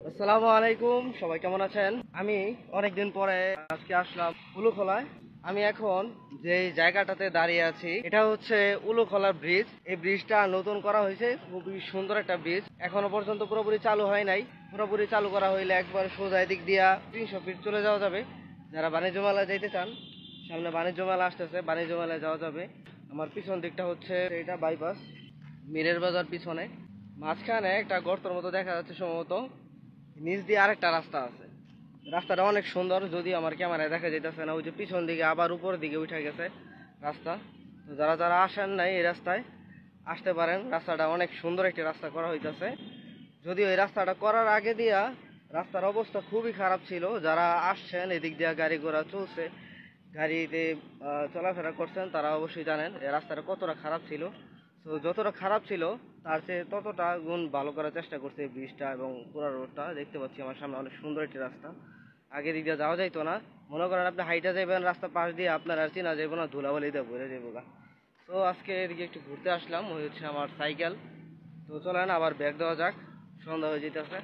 আসসালামু আলাইকুম, সবাই কেমন আছেন? আমি অনেকদিন পরে আজকে আসলাম উলুখলায়। আমি এখন যে জায়গাটাতে দাঁড়িয়ে আছি এটা হচ্ছে উলুখলা ব্রিজ। এই ব্রিজটা নতুন করা হয়েছে, খুবই সুন্দর একটা ব্রিজ। এখনো পর্যন্ত পুরোপুরি চালু হয় নাই। পুরোপুরি চালু করা হইলে একবার সোজা দিক দিয়া 300 ফিট চলে যাওয়া যাবে। যারা বাণিজ্য মেলায় যাইতে চান, সামনে বাণিজ্য মেলা আসতেছে, বাণিজ্য মেলায় যাওয়া যাবে। আমার পিছন দিকটা হচ্ছে এটা বাইপাস, মিরের বাজার পিছনে। মাঝখানে একটা গর্তের মতো দেখা যাচ্ছে সম্ভবত, নিচ দিয়ে আরেকটা রাস্তা আছে। রাস্তাটা অনেক সুন্দর, যদি আমার ক্যামেরায় দেখা যাইতেছে না। ওই যে পিছন দিকে আবার উপর দিকে উঠে গেছে রাস্তা। তো যারা যারা আসেন নাই এই রাস্তায় আসতে পারেন। রাস্তাটা অনেক সুন্দর একটি রাস্তা করা হইতেছে। যদিও এই রাস্তাটা করার আগে দিয়া রাস্তার অবস্থা খুবই খারাপ ছিল। যারা আসছেন এদিক দিয়ে গাড়ি ঘোড়া চলছে, গাড়িতে চলাফেরা করছেন, তারা অবশ্যই জানেন এই রাস্তাটা কতটা খারাপ ছিল। তো যতটা খারাপ ছিল তার চেয়ে ততটা গুণ ভালো করার চেষ্টা করছে এই ব্রিজটা এবং পুরো রোডটা। দেখতে পাচ্ছি আমার সামনে অনেক সুন্দর একটি রাস্তা। আগে দিক দিয়ে যাওয়া যাইতো না। মনে করেন আপনি হাইটা যাবেন রাস্তা পাশ দিয়ে, আপনার আর চেনা যাইব না, ধুলাবালি দিয়ে ভরে যাইব গা। তো আজকে এদিকে একটু ঘুরতে আসলাম, ওই হচ্ছে আমার সাইকেল। তো চলেন আবার ব্যাগ দেওয়া যাক, সন্ধ্যা হয়ে যেতেছে।